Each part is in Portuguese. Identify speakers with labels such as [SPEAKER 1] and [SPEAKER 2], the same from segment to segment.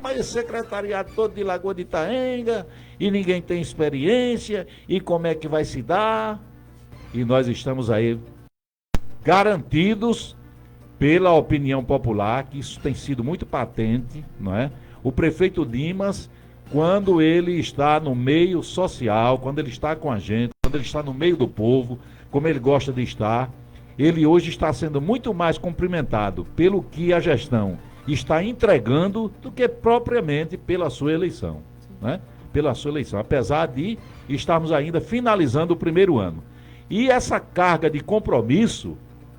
[SPEAKER 1] mas esse secretariado todo de Lagoa de Itaenga, e ninguém tem experiência, e como é que vai se dar? E nós estamos aí garantidos pela opinião popular, que isso tem sido muito patente, não é? O prefeito Dimas, quando ele está no meio social, quando ele está com a gente, quando ele está no meio do povo, como ele gosta de estar, ele hoje está sendo muito mais cumprimentado pelo que a gestão está entregando do que propriamente pela sua eleição, né? Pela sua eleição, apesar de estarmos ainda finalizando o primeiro ano. E essa carga de compromisso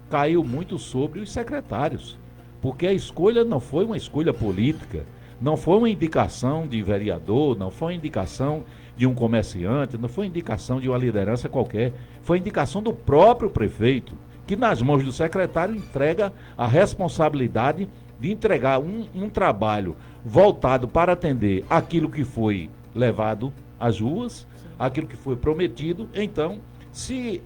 [SPEAKER 1] caiu muito sobre os secretários, porque a escolha não foi uma escolha política, não foi uma indicação de vereador, não foi uma indicação de um comerciante, não foi uma indicação de uma liderança qualquer, foi indicação do próprio prefeito, que nas mãos do secretário entrega a responsabilidade de entregar um trabalho voltado para atender aquilo que foi levado às ruas, aquilo que foi prometido. Então, se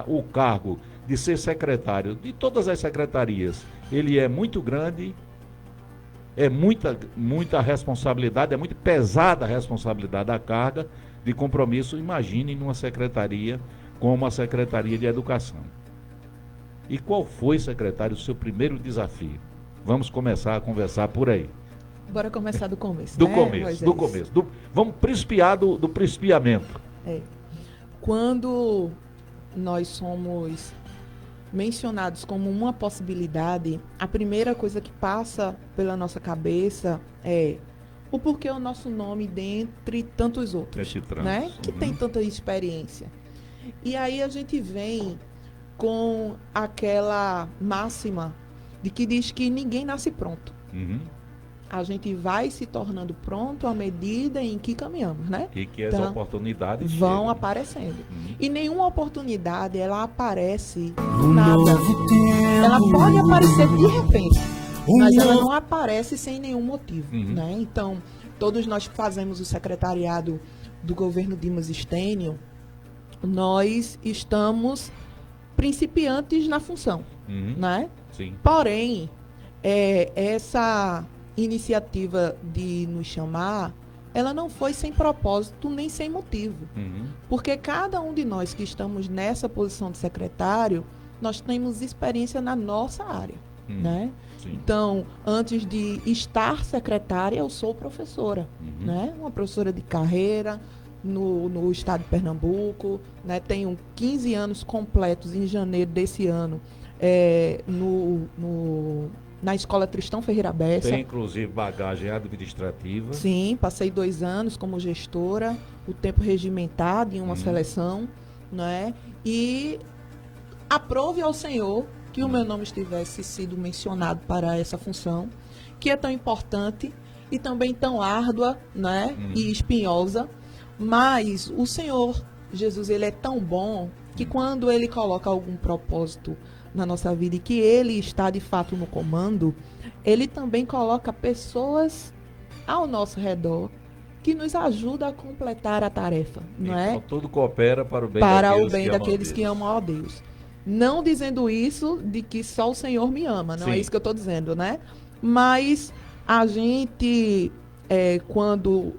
[SPEAKER 1] o cargo de ser secretário de todas as secretarias, ele é muito grande, é muita responsabilidade, é muito pesada a responsabilidade da carga de compromisso. Imagine numa secretaria como a Secretaria de Educação. E qual foi, secretário, o seu primeiro desafio? Vamos começar a conversar por aí.
[SPEAKER 2] Bora começar do começo,
[SPEAKER 1] do
[SPEAKER 2] né,
[SPEAKER 1] começo,
[SPEAKER 2] Moisés?
[SPEAKER 1] do começo. Vamos principiar do principiamento.
[SPEAKER 2] Quando nós somos mencionados como uma possibilidade, a primeira coisa que passa pela nossa cabeça é o porquê o nosso nome dentre tantos outros, né? Que tem tanta experiência. E aí a gente vem com aquela máxima de que diz que ninguém nasce pronto. A gente vai se tornando pronto à medida em que caminhamos, né?
[SPEAKER 1] E que as oportunidades
[SPEAKER 2] vão aparecendo. E nenhuma oportunidade, ela aparece do nada. Ela pode aparecer de repente, mas ela não aparece sem nenhum motivo, né? Então, todos nós que fazemos o secretariado do governo Dimas Stênio, nós estamos principiantes na função, né?
[SPEAKER 1] Sim.
[SPEAKER 2] Porém, essa iniciativa de nos chamar, ela não foi sem propósito nem sem motivo. Porque cada um de nós que estamos nessa posição de secretário, nós temos experiência na nossa área, né?
[SPEAKER 1] Sim.
[SPEAKER 2] Então, antes de estar secretária, eu sou professora, né? Uma professora de carreira no estado de Pernambuco, né? Tenho 15 anos completos em janeiro desse ano na Escola Tristão Ferreira Bessa.
[SPEAKER 1] Tem, inclusive, bagagem administrativa.
[SPEAKER 2] Sim, passei 2 anos como gestora, o tempo regimentado em uma seleção, né? E aprove ao Senhor que o meu nome estivesse sido mencionado para essa função, que é tão importante e também tão árdua, né? E espinhosa, mas o Senhor Jesus, ele é tão bom que quando ele coloca algum propósito na nossa vida e que ele está de fato no comando, ele também coloca pessoas ao nosso redor que nos ajudam a completar a tarefa, não é?
[SPEAKER 1] Então, tudo coopera para o bem
[SPEAKER 2] daqueles que amam a Deus. Não dizendo isso de que só o Senhor me ama, não é isso que eu estou dizendo, né? Mas a gente, quando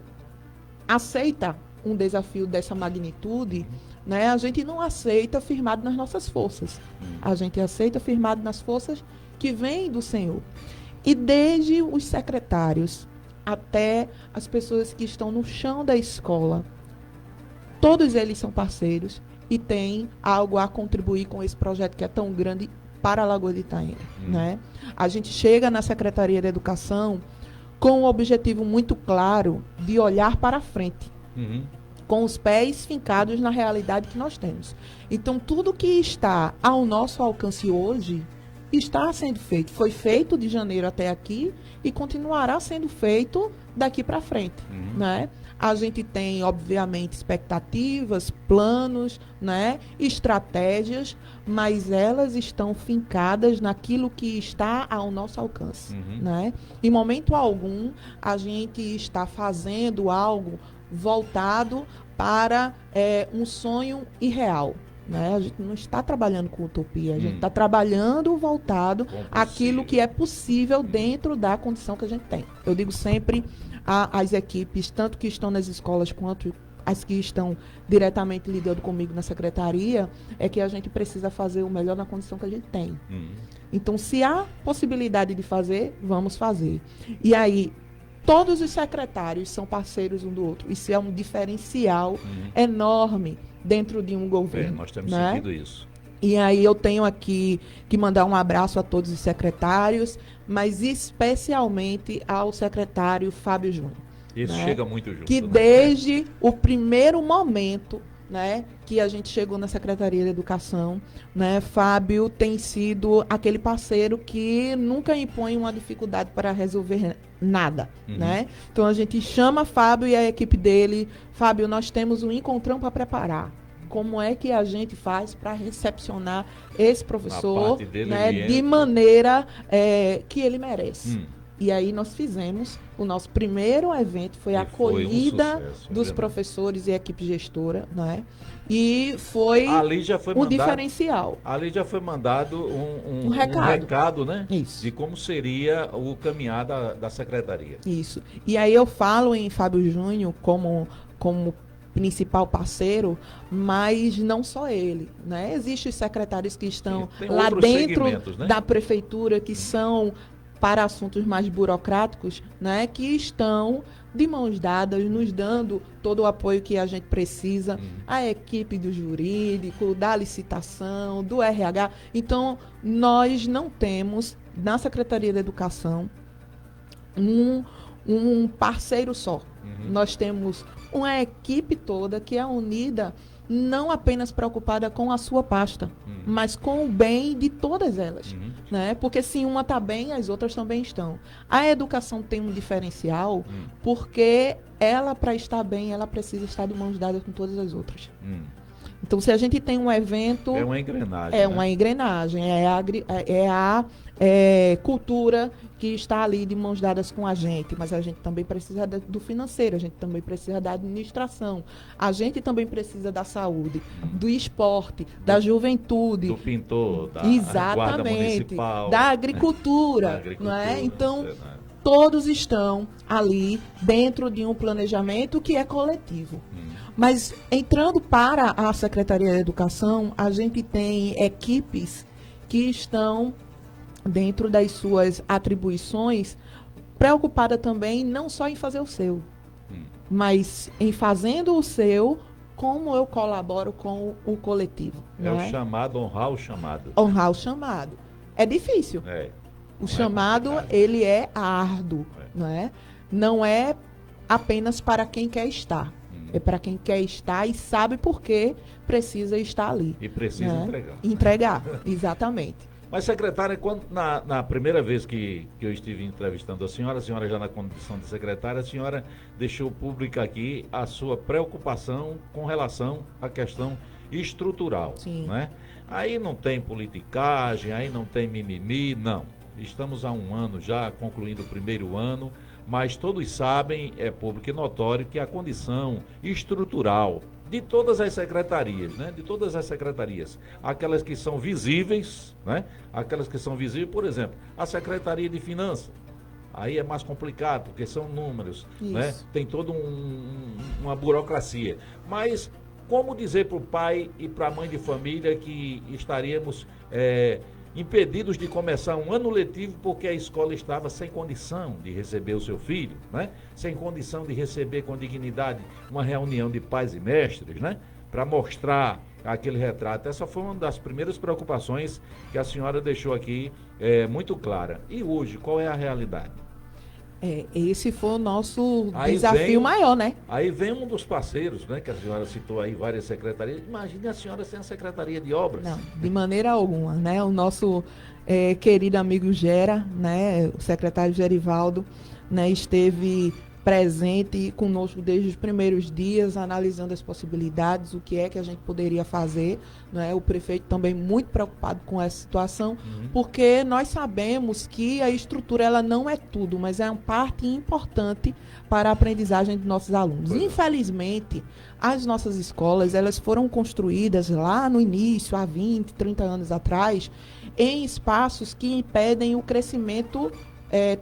[SPEAKER 2] aceita um desafio dessa magnitude, né, a gente não aceita firmado nas nossas forças. A gente aceita firmado nas forças que vêm do Senhor. E desde os secretários até as pessoas que estão no chão da escola, todos eles são parceiros e têm algo a contribuir com esse projeto que é tão grande para a Lagoa de Itaenga, né? A gente chega na Secretaria de Educação com um objetivo muito claro de olhar para frente, com os pés fincados na realidade que nós temos. Então, tudo que está ao nosso alcance hoje está sendo feito. Foi feito de janeiro até aqui e continuará sendo feito daqui para frente, né? A gente tem, obviamente, expectativas, planos, né? Estratégias, mas elas estão fincadas naquilo que está ao nosso alcance, né? Em momento algum, a gente está fazendo algo voltado para um sonho irreal. né? A gente não está trabalhando com utopia, a gente está trabalhando voltado àquilo que é possível dentro da condição que a gente tem. Eu digo sempre às equipes, tanto que estão nas escolas quanto as que estão diretamente lidando comigo na secretaria, é que a gente precisa fazer o melhor na condição que a gente tem. Então, se há possibilidade de fazer, vamos fazer. E aí, todos os secretários são parceiros um do outro. Isso é um diferencial enorme dentro de um governo.
[SPEAKER 1] Nós temos
[SPEAKER 2] né?
[SPEAKER 1] sentido isso.
[SPEAKER 2] E aí eu tenho aqui que mandar um abraço a todos os secretários, mas especialmente ao secretário Fábio Júnior.
[SPEAKER 1] Isso
[SPEAKER 2] né?
[SPEAKER 1] chega muito junto.
[SPEAKER 2] Que desde o primeiro momento, né, que a gente chegou na Secretaria de Educação, né, Fábio tem sido aquele parceiro que nunca impõe uma dificuldade para resolver nada, né? Então a gente chama Fábio e a equipe dele, Fábio, nós temos um encontrão para preparar. Como é que a gente faz para recepcionar esse professor, né, de maneira que ele merece? E aí nós fizemos, o nosso primeiro evento foi a acolhida dos professores e equipe gestora, né? E foi um diferencial.
[SPEAKER 1] Ali já foi mandado um recado, né?
[SPEAKER 2] Isso.
[SPEAKER 1] De como seria o caminhar da secretaria.
[SPEAKER 2] Isso. E aí eu falo em Fábio Júnior como principal parceiro, mas não só ele, né? Existem os secretários que estão lá dentro, né, da prefeitura, que são para assuntos mais burocráticos, né, que estão de mãos dadas, nos dando todo o apoio que a gente precisa, a equipe do jurídico, da licitação, do RH. Então, nós não temos, na Secretaria da Educação, um parceiro só. Nós temos uma equipe toda que é unida, não apenas preocupada com a sua pasta, mas com o bem de todas elas. Né? Porque se uma está bem, as outras também estão. A educação tem um diferencial, porque ela, para estar bem, ela precisa estar de mãos dadas com todas as outras. Então, se a gente tem um evento...
[SPEAKER 1] É uma engrenagem.
[SPEAKER 2] É, né, uma engrenagem. É a cultura que está ali de mãos dadas com a gente. Mas a gente também precisa do financeiro, a gente também precisa da administração. A gente também precisa da saúde, do esporte, da juventude.
[SPEAKER 1] Do pintor, da
[SPEAKER 2] guarda municipal. Da agricultura. Não é? Então, todos estão ali dentro de um planejamento que é coletivo. Mas, entrando para a Secretaria de Educação, a gente tem equipes que estão, dentro das suas atribuições, preocupada também não só em fazer o seu, mas em fazendo o seu, como eu colaboro com o coletivo.
[SPEAKER 1] O chamado, honrar o chamado.
[SPEAKER 2] Honrar o chamado. É difícil. O chamado, ele é árduo. Não é apenas para quem quer estar. É para quem quer estar e sabe por que precisa estar ali.
[SPEAKER 1] E precisa entregar.
[SPEAKER 2] Entregar, exatamente.
[SPEAKER 1] Mas, secretária, na primeira vez que eu estive entrevistando a senhora já na condição de secretária, a senhora deixou pública aqui a sua preocupação com relação à questão estrutural.
[SPEAKER 2] Sim.
[SPEAKER 1] Né? Aí não tem politicagem, aí não tem mimimi, não. Estamos há um ano já, concluindo o primeiro ano, mas todos sabem, é público e notório, que a condição estrutural de todas as secretarias, né? De todas as secretarias, aquelas que são visíveis, né? Aquelas que são visíveis, por exemplo, a Secretaria de Finanças. Aí é mais complicado, porque são números, né? Tem toda uma burocracia. Mas como dizer para o pai e para a mãe de família que estaríamos impedidos de começar um ano letivo porque a escola estava sem condição de receber o seu filho, né? Sem condição de receber com dignidade uma reunião de pais e mestres, né? Para mostrar aquele retrato. Essa foi uma das primeiras preocupações que a senhora deixou aqui muito clara. E hoje, qual é a realidade?
[SPEAKER 2] Esse foi o nosso desafio maior, né?
[SPEAKER 1] Aí vem um dos parceiros, né? Que a senhora citou aí, várias secretarias. Imagine a senhora sem a Secretaria de Obras.
[SPEAKER 2] Não, de maneira alguma, né? O nosso querido amigo Gera, né? O secretário Gerivaldo, né? Esteve presente conosco desde os primeiros dias, analisando as possibilidades, o que é que a gente poderia fazer, né? O prefeito também muito preocupado com essa situação, porque nós sabemos que a estrutura ela não é tudo, mas é uma parte importante para a aprendizagem de nossos alunos. Infelizmente, as nossas escolas, elas foram construídas lá no início, há 20, 30 anos atrás, em espaços que impedem o crescimento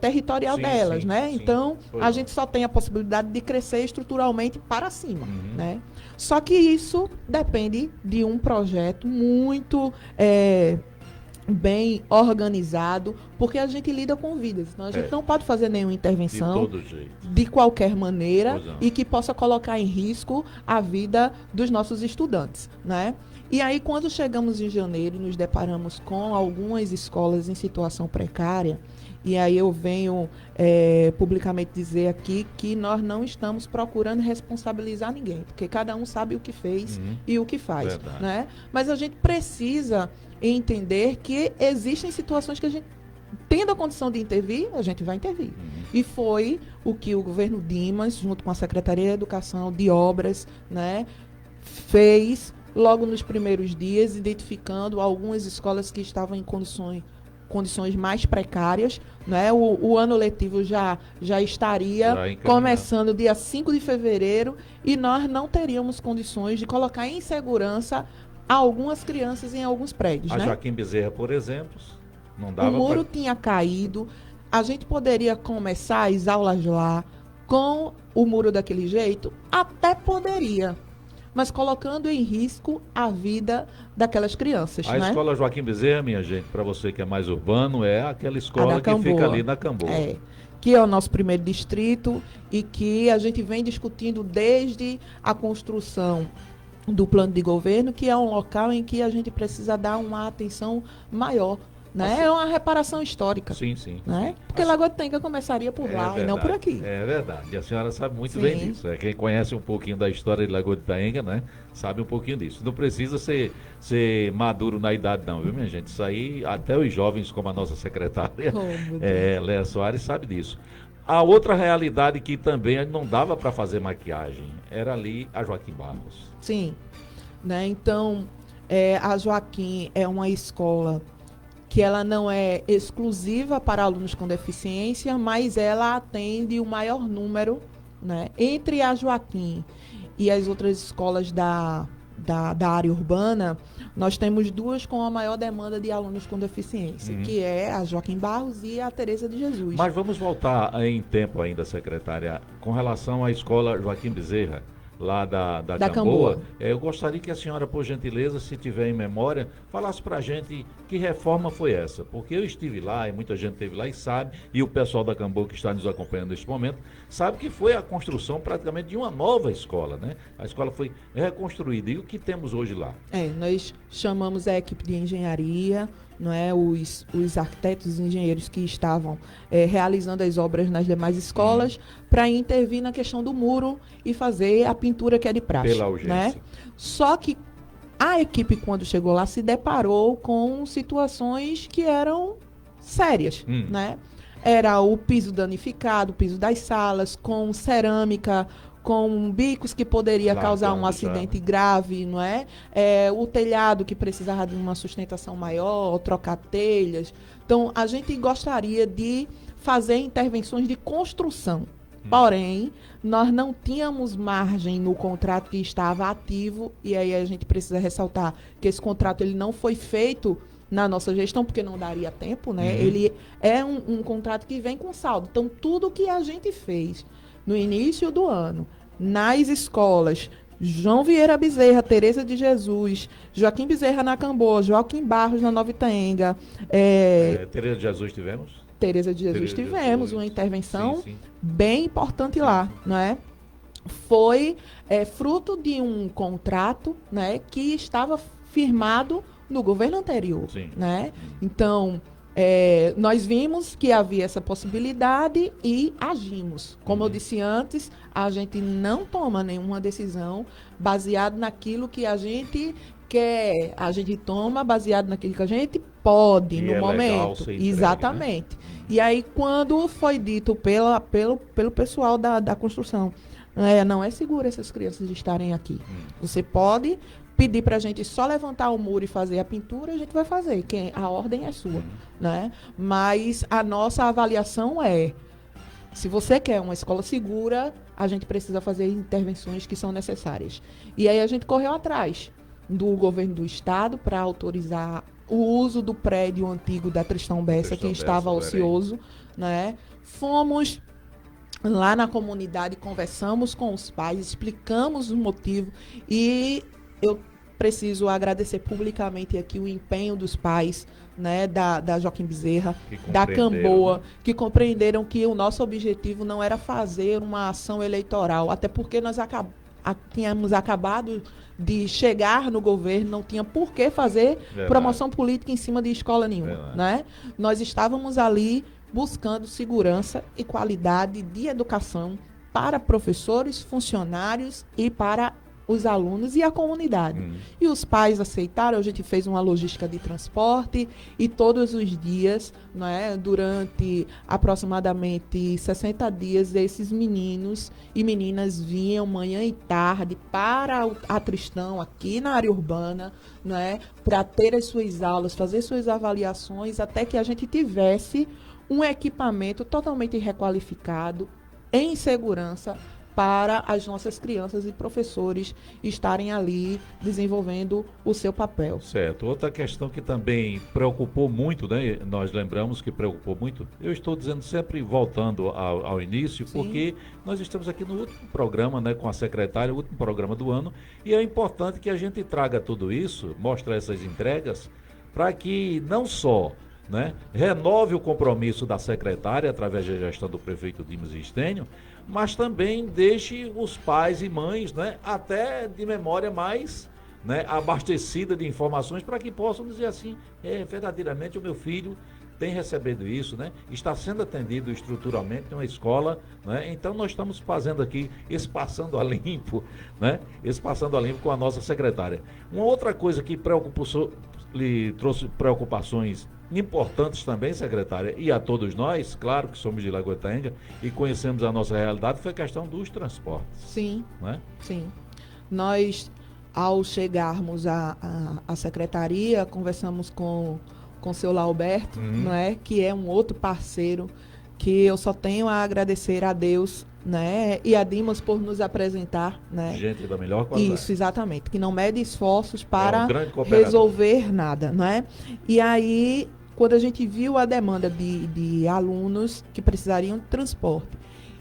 [SPEAKER 2] territorial delas, né? Sim. Então, a gente só tem a possibilidade de crescer estruturalmente para cima, né? Só que isso depende de um projeto muito bem organizado, porque a gente lida com vidas. Então, a gente não pode fazer nenhuma intervenção de qualquer maneira e que possa colocar em risco a vida dos nossos estudantes, né? E aí, quando chegamos em janeiro, nos deparamos com algumas escolas em situação precária. E aí eu venho publicamente dizer aqui que nós não estamos procurando responsabilizar ninguém, porque cada um sabe o que fez e o que faz, né? Mas a gente precisa entender que existem situações que a gente, tendo a condição de intervir, a gente vai intervir. E foi o que o governo Dimas, junto com a Secretaria de Educação, de Obras, né, fez logo nos primeiros dias, identificando algumas escolas que estavam em condições mais precárias, né? O ano letivo já estaria começando dia 5 de fevereiro e nós não teríamos condições de colocar em segurança algumas crianças em alguns prédios.
[SPEAKER 1] A Joaquim Bezerra, por exemplo, não dava.
[SPEAKER 2] O muro tinha caído, a gente poderia começar as aulas lá com o muro daquele jeito? Até poderia, mas colocando em risco a vida daquelas crianças.
[SPEAKER 1] A escola Joaquim Bezerra, minha gente, para você que é mais urbano, é aquela escola que fica ali na Camboa.
[SPEAKER 2] Que é o nosso primeiro distrito e que a gente vem discutindo desde a construção do plano de governo, que é um local em que a gente precisa dar uma atenção maior. Né? É uma reparação histórica.
[SPEAKER 1] Sim, sim.
[SPEAKER 2] Né? Porque Lagoa de Tenga começaria por lá e não por aqui.
[SPEAKER 1] É verdade. E a senhora sabe muito bem disso. Quem conhece um pouquinho da história de Lagoa de Tenga, né, sabe um pouquinho disso. Não precisa ser maduro na idade, não, viu, minha gente? Isso aí, até os jovens, como a nossa secretária, Léa Soares, sabe disso. A outra realidade que também não dava para fazer maquiagem era ali a Joaquim Barros.
[SPEAKER 2] Sim. Né? Então, a Joaquim é uma escola que ela não é exclusiva para alunos com deficiência, mas ela atende o maior número, né? Entre a Joaquim e as outras escolas da área urbana, nós temos duas com a maior demanda de alunos com deficiência, que é a Joaquim Barros e a Teresa de Jesus.
[SPEAKER 1] Mas vamos voltar em tempo ainda, secretária, com relação à escola Joaquim Bezerra, lá da Camboa. Eu gostaria que a senhora, por gentileza, se tiver em memória, falasse para a gente que reforma foi essa, porque eu estive lá e muita gente esteve lá e sabe, e o pessoal da Camboa que está nos acompanhando neste momento, sabe que foi a construção praticamente de uma nova escola, né? A escola foi reconstruída. E o que temos hoje lá?
[SPEAKER 2] Nós chamamos a equipe de engenharia, não é, os arquitetos e engenheiros que estavam realizando as obras nas demais escolas para intervir na questão do muro e fazer a pintura que é de praxe.
[SPEAKER 1] Pela urgência.
[SPEAKER 2] Né? Só que a equipe, quando chegou lá, se deparou com situações que eram sérias, né? Era o piso danificado, o piso das salas, com cerâmica, com bicos que poderia causar um acidente grave, não é? O telhado que precisava de uma sustentação maior, trocar telhas. Então, a gente gostaria de fazer intervenções de construção. Porém, nós não tínhamos margem no contrato que estava ativo, e aí a gente precisa ressaltar que esse contrato ele não foi feito na nossa gestão, porque não daria tempo, né? Ele é um contrato que vem com saldo. Então, tudo que a gente fez no início do ano, nas escolas João Vieira Bezerra, Teresa de Jesus, Joaquim Bezerra na Camboa, Joaquim Barros na Nova Itaenga.
[SPEAKER 1] Teresa de Jesus tivemos?
[SPEAKER 2] Teresa de Jesus tivemos uma intervenção bem importante lá, não é? Foi fruto de um contrato, né, que estava firmado no governo anterior, né? Então, nós vimos que havia essa possibilidade e agimos. Como eu disse antes, a gente não toma nenhuma decisão baseado naquilo que a gente quer, a gente toma baseado naquilo que a gente pode
[SPEAKER 1] E
[SPEAKER 2] no
[SPEAKER 1] é legal
[SPEAKER 2] momento.
[SPEAKER 1] ser entregue,
[SPEAKER 2] Exatamente.
[SPEAKER 1] né?
[SPEAKER 2] E aí, quando foi dito pelo pessoal da construção, não é seguro essas crianças estarem aqui. Você pode pedir para a gente só levantar o muro e fazer a pintura, a gente vai fazer. A ordem é sua, né? Mas a nossa avaliação é, se você quer uma escola segura, a gente precisa fazer intervenções que são necessárias. E aí a gente correu atrás do governo do estado para autorizar o uso do prédio antigo da Tristão Bessa, que estava ocioso, né? Fomos lá na comunidade, conversamos com os pais, explicamos o motivo e eu preciso agradecer publicamente aqui o empenho dos pais, né, da Joaquim Bezerra, da Camboa, né, que compreenderam que o nosso objetivo não era fazer uma ação eleitoral, até porque nós tínhamos acabado de chegar no governo, não tinha por que fazer promoção política em cima de escola nenhuma, né? Nós estávamos ali buscando segurança e qualidade de educação para professores, funcionários e para os alunos e a comunidade. E os pais aceitaram, a gente fez uma logística de transporte e todos os dias, né, durante aproximadamente 60 dias, esses meninos e meninas vinham manhã e tarde para a Tristão, aqui na área urbana, né, para ter as suas aulas, fazer suas avaliações, até que a gente tivesse um equipamento totalmente requalificado, em segurança, para as nossas crianças e professores estarem ali desenvolvendo o seu papel.
[SPEAKER 1] Certo. Outra questão que também preocupou muito, né? Nós lembramos que preocupou muito. Eu estou dizendo sempre voltando ao início, sim, porque nós estamos aqui no último programa, né, com a secretária, o último programa do ano, e é importante que a gente traga tudo isso, mostre essas entregas, para que não só, né, renove o compromisso da secretária através da gestão do prefeito Dimas Estênio, mas também deixe os pais e mães, né, até de memória mais, né, abastecida de informações, para que possam dizer assim, verdadeiramente o meu filho tem recebido isso, né, está sendo atendido estruturalmente em uma escola, né, então nós estamos fazendo aqui esse passando a limpo, né, esse passando a limpo com a nossa secretária. Uma outra coisa que lhe trouxe preocupações importantes também, secretária, e a todos nós, claro que somos de Lagoa Itaenga e conhecemos a nossa realidade, foi a questão dos transportes.
[SPEAKER 2] Sim,
[SPEAKER 1] né?
[SPEAKER 2] Sim. Nós, ao chegarmos à secretaria, conversamos com o seu Lauberto, não é? Que é um outro parceiro que eu só tenho a agradecer a Deus, né, e a Dimas por nos apresentar, né?
[SPEAKER 1] Gente da melhor qualidade.
[SPEAKER 2] Isso, exatamente, que não mede esforços para resolver nada, não é? E aí, quando a gente viu a demanda de alunos que precisariam de transporte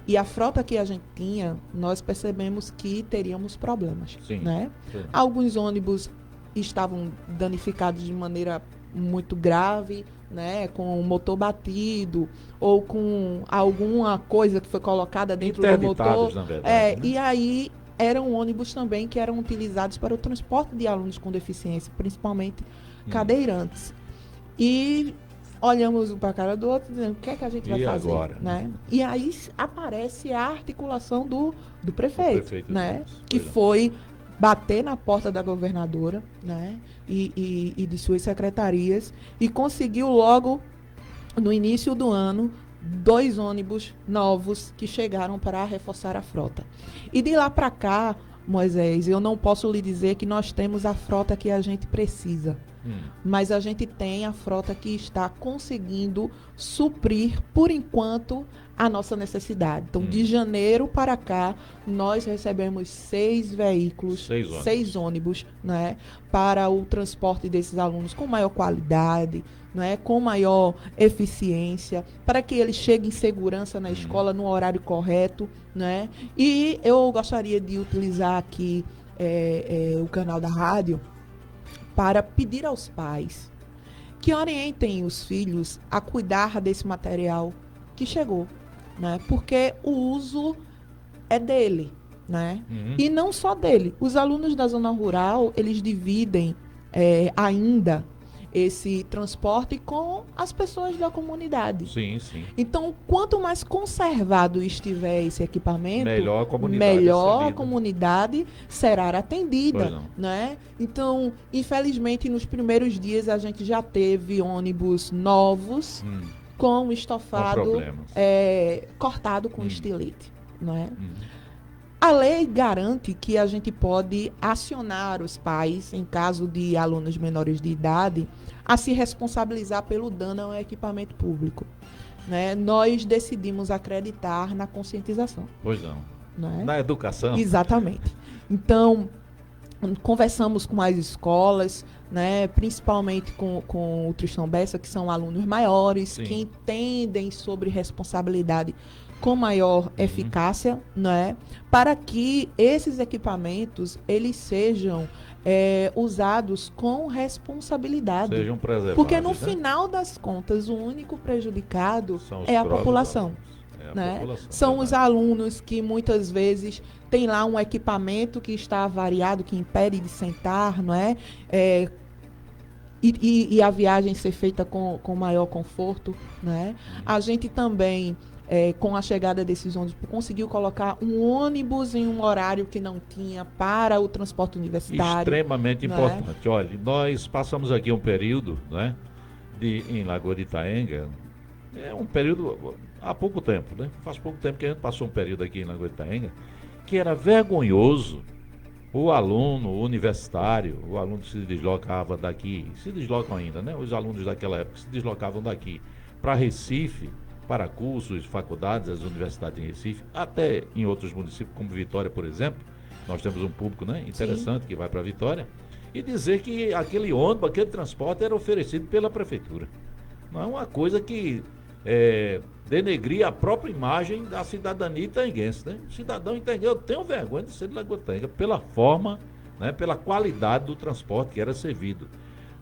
[SPEAKER 2] e a frota que a gente tinha, nós percebemos que teríamos problemas, sim, né? Sim. Alguns ônibus estavam danificados de maneira muito grave, né, com o motor batido ou com alguma coisa que foi colocada dentro do motor.
[SPEAKER 1] Na verdade, né?
[SPEAKER 2] E aí eram ônibus também que eram utilizados para o transporte de alunos com deficiência, principalmente cadeirantes. E olhamos um para a cara do outro, dizendo, o que é que a gente vai fazer?
[SPEAKER 1] Agora?
[SPEAKER 2] Né? E aí aparece a articulação do prefeito, né? Que foi bater na porta da governadora, né, e de suas secretarias, e conseguiu logo, no início do ano, 2 ônibus novos que chegaram para reforçar a frota. E de lá para cá, Moisés, eu não posso lhe dizer que nós temos a frota que a gente precisa, mas a gente tem a frota que está conseguindo suprir, por enquanto, a nossa necessidade. Então, de janeiro para cá, nós recebemos 6 veículos, 6 ônibus, né, para o transporte desses alunos com maior qualidade, né, com maior eficiência, para que eles cheguem em segurança na escola no horário correto, né? E eu gostaria de utilizar aqui o canal da rádio para pedir aos pais que orientem os filhos a cuidar desse material que chegou, né? Porque o uso é dele, né? E não só dele. Os alunos da zona rural, eles dividem ainda esse transporte com as pessoas da comunidade.
[SPEAKER 1] Sim, sim.
[SPEAKER 2] Então, quanto mais conservado estiver esse equipamento,
[SPEAKER 1] melhor
[SPEAKER 2] a comunidade será atendida,
[SPEAKER 1] não.
[SPEAKER 2] né? Então, infelizmente, nos primeiros dias a gente já teve ônibus novos com estofado cortado com estilete, não é? A lei garante que a gente pode acionar os pais, em caso de alunos menores de idade, a se responsabilizar pelo dano ao equipamento público. Né? Nós decidimos acreditar na conscientização.
[SPEAKER 1] Pois não.
[SPEAKER 2] Né?
[SPEAKER 1] Na educação.
[SPEAKER 2] Exatamente. Então, conversamos com as escolas, né? Principalmente com o Tristão Bessa, que são alunos maiores, que entendem sobre responsabilidade com maior eficácia, né? Para que esses equipamentos eles sejam usados com responsabilidade.
[SPEAKER 1] Sejam preservados.
[SPEAKER 2] Porque no final das contas, o único prejudicado é a população. Né? São os alunos que muitas vezes têm lá um equipamento que está avariado, que impede de sentar, não é? E a viagem ser feita com maior conforto, né? A gente também com a chegada desses ônibus, conseguiu colocar um ônibus em um horário que não tinha para o transporte universitário.
[SPEAKER 1] Extremamente importante. Olha, nós passamos aqui um período, né, em Lagoa de Itaenga, um período há pouco tempo, né? Faz pouco tempo que a gente passou um período aqui em Lagoa de Itaenga, que era vergonhoso o aluno universitário, o aluno que se deslocava daqui, se deslocam ainda, né? Os alunos daquela época se deslocavam daqui para Recife, para cursos, faculdades, as universidades em Recife, até em outros municípios, como Vitória, por exemplo. Nós temos um público, né, interessante que vai para Vitória, e dizer que aquele ônibus, aquele transporte era oferecido pela prefeitura. Não é uma coisa que denegria a própria imagem da cidadania itaenguense, né? O cidadão itaenguense, eu tenho vergonha de ser de Lagoa de Itaenga pela forma, né, pela qualidade do transporte que era servido.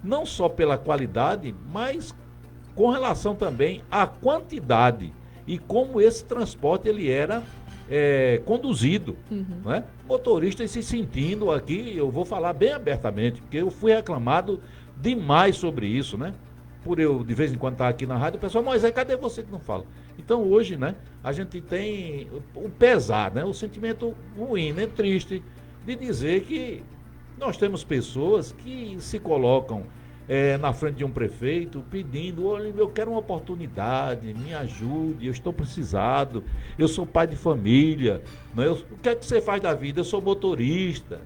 [SPEAKER 1] Não só pela qualidade, mas com relação também à quantidade e como esse transporte ele era conduzido, né? Motoristas se sentindo aqui, eu vou falar bem abertamente, porque eu fui reclamado demais sobre isso, né? Por eu de vez em quando estar aqui na rádio, o pessoal, Moisés, cadê você que não fala? Então hoje, né, a gente tem o pesar, né, o sentimento ruim, né, triste, de dizer que nós temos pessoas que se colocam na frente de um prefeito, pedindo, olha, eu quero uma oportunidade, me ajude, eu estou precisado, eu sou pai de família, né? O que é que você faz da vida? Eu sou motorista,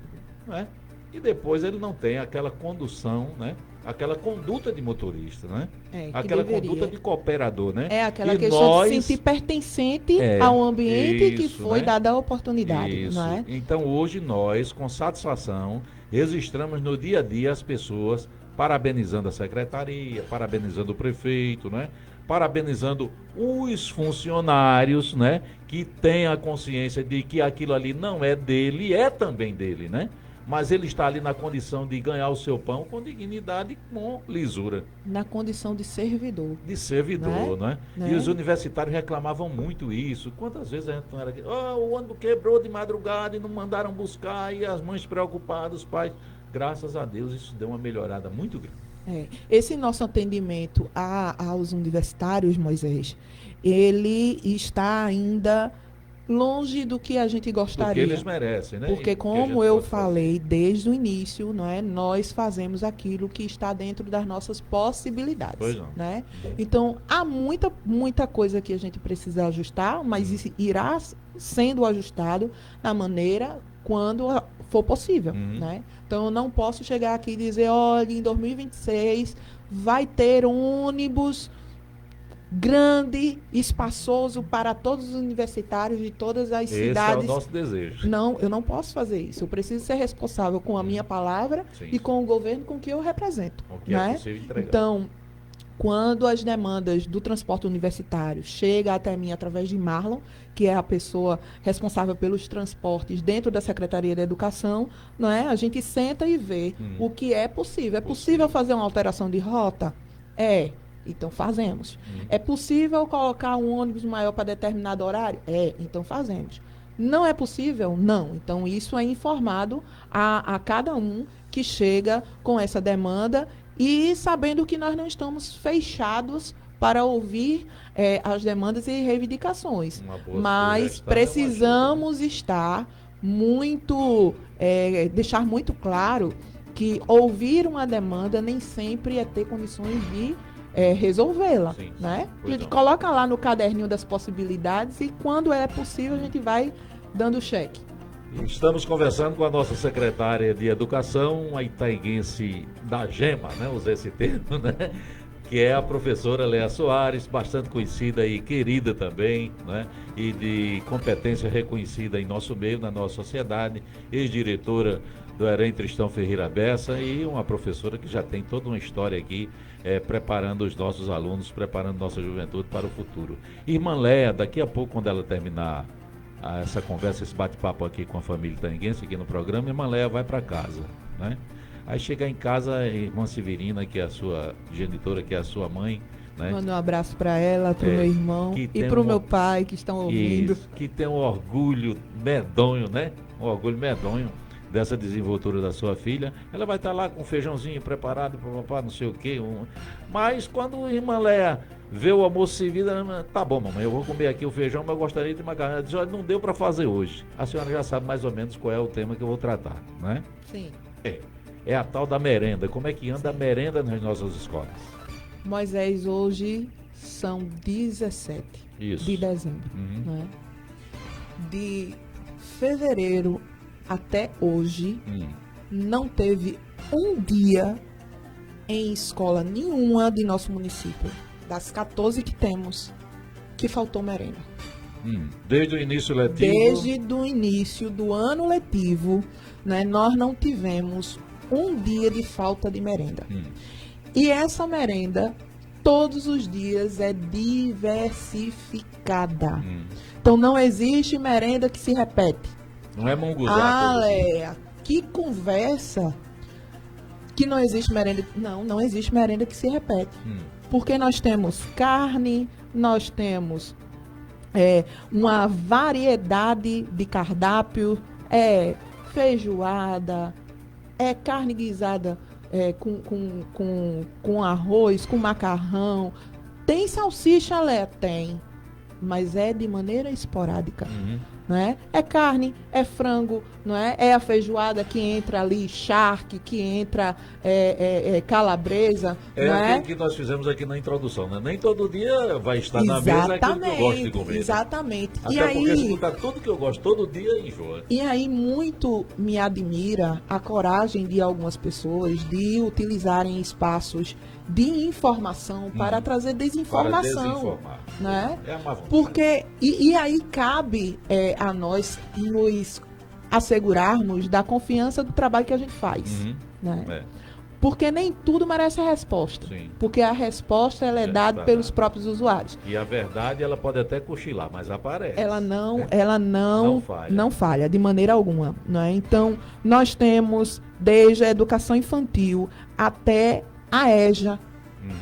[SPEAKER 1] né? E depois ele não tem aquela condução, né? Aquela conduta de motorista, né? Aquela conduta de cooperador, né?
[SPEAKER 2] Aquela questão de se sentir pertencente ao ambiente que foi dada a oportunidade,
[SPEAKER 1] isso.
[SPEAKER 2] Não é?
[SPEAKER 1] Então hoje nós, com satisfação, registramos no dia a dia as pessoas parabenizando a secretaria, parabenizando o prefeito, né? Parabenizando os funcionários, né? Que têm a consciência de que aquilo ali não é dele, é também dele, né? Mas ele está ali na condição de ganhar o seu pão com dignidade e com lisura.
[SPEAKER 2] Na condição de servidor.
[SPEAKER 1] De servidor, né?
[SPEAKER 2] Né?
[SPEAKER 1] E os universitários reclamavam muito isso. Quantas vezes a gente não era aqui? O ônibus quebrou de madrugada e não mandaram buscar, e as mães preocupadas, os pais. Graças a Deus isso deu uma melhorada muito grande.
[SPEAKER 2] Esse nosso atendimento aos universitários, Moisés, ele está ainda longe do que a gente gostaria.
[SPEAKER 1] Porque eles merecem, né?
[SPEAKER 2] Porque como eu falei desde o início, não é? Nós fazemos aquilo que está dentro das nossas possibilidades.
[SPEAKER 1] Pois não.
[SPEAKER 2] Né? Então, há muita coisa que a gente precisa ajustar, mas isso irá sendo ajustado na maneira quando for possível, né? Então, eu não posso chegar aqui e dizer, olha, em 2026 vai ter um ônibus grande, espaçoso para todos os universitários de todas as cidades.
[SPEAKER 1] Esse é o nosso desejo.
[SPEAKER 2] Não, eu não posso fazer isso. Eu preciso ser responsável com a minha palavra e com o governo com que eu represento.
[SPEAKER 1] O que
[SPEAKER 2] né?
[SPEAKER 1] é possível entregar.
[SPEAKER 2] Então, quando as demandas do transporte universitário chegam até mim através de Marlon, que é a pessoa responsável pelos transportes dentro da Secretaria da Educação, não é? A gente senta e vê o que é possível. É possível fazer uma alteração de rota? Então fazemos. É possível colocar um ônibus maior para determinado horário? Então fazemos. Não é possível? Não. Então isso é informado a cada um que chega com essa demanda e sabendo que nós não estamos fechados para ouvir as demandas e reivindicações. Mas precisamos estar muito, deixar muito claro que ouvir uma demanda nem sempre é ter condições de resolvê-la, né? A gente coloca lá no caderninho das possibilidades e quando é possível a gente vai dando cheque.
[SPEAKER 1] Estamos conversando com a nossa secretária de Educação, a itaiguense da Gema, né? Usei esse termo, né? Que é a professora Léa Soares, bastante conhecida e querida também, né? E de competência reconhecida em nosso meio, na nossa sociedade, ex-diretora do EREM Tristão Ferreira Bessa e uma professora que já tem toda uma história aqui, preparando os nossos alunos, preparando nossa juventude para o futuro. Irmã Léa, daqui a pouco, quando ela terminar essa conversa, esse bate-papo aqui com a família itaiguense, aqui no programa, irmã Léa vai para casa, né? Aí chegar em casa, a irmã Severina, que é a sua genitora, que é a sua mãe, né?
[SPEAKER 2] Manda um abraço para ela, para o meu irmão e para o meu pai que estão ouvindo.
[SPEAKER 1] Isso, que tem um orgulho medonho, né? Um orgulho medonho dessa desenvoltura da sua filha. Ela vai estar lá com o feijãozinho preparado para o papai, não sei o quê. Mas quando a irmã Léa vê o almoço servido, ela, tá bom, mamãe, eu vou comer aqui o feijão, mas eu gostaria de macarrão. Ela diz, olha, não deu para fazer hoje. A senhora já sabe mais ou menos qual é o tema que eu vou tratar, né?
[SPEAKER 2] Sim.
[SPEAKER 1] É a tal da merenda. Como é que anda a merenda nas nossas escolas?
[SPEAKER 2] Moisés, hoje são 17 de dezembro. Né? De fevereiro até hoje, não teve um dia em escola nenhuma de nosso município, das 14 que temos, que faltou merenda.
[SPEAKER 1] Desde o início letivo?
[SPEAKER 2] Desde o início do ano letivo, né, nós não tivemos um dia de falta de merenda. E essa merenda, todos os dias, é diversificada. Então, não existe merenda que se repete.
[SPEAKER 1] Não é munguzá.
[SPEAKER 2] Léa, que conversa que não existe merenda. Não existe merenda que se repete. Porque nós temos carne, nós temos uma variedade de cardápio, feijoada, carne guisada com arroz, com macarrão. Tem salsicha, Léa? Tem. Mas é de maneira esporádica. Né? É carne, é frango, não é? É a feijoada que entra ali, charque, que entra calabresa. Não
[SPEAKER 1] aquilo que nós fizemos aqui na introdução, né? Nem todo dia vai estar na mesa aquilo que eu gosto de comer.
[SPEAKER 2] Exatamente.
[SPEAKER 1] Até
[SPEAKER 2] e
[SPEAKER 1] porque
[SPEAKER 2] aí,
[SPEAKER 1] se botar tudo que eu gosto todo dia, enjoa.
[SPEAKER 2] E aí muito me admira a coragem de algumas pessoas de utilizarem espaços de informação para trazer desinformação.
[SPEAKER 1] Para desinformar.
[SPEAKER 2] Né?
[SPEAKER 1] É uma vontade.
[SPEAKER 2] Porque, e aí cabe a nós nos assegurarmos da confiança do trabalho que a gente faz. Né? Porque nem tudo merece a resposta.
[SPEAKER 1] Sim.
[SPEAKER 2] Porque a resposta ela é dada pelos próprios usuários.
[SPEAKER 1] E a verdade, ela pode até cochilar, mas aparece.
[SPEAKER 2] Ela não falha de maneira alguma. Né? Então, nós temos desde a educação infantil até a EJA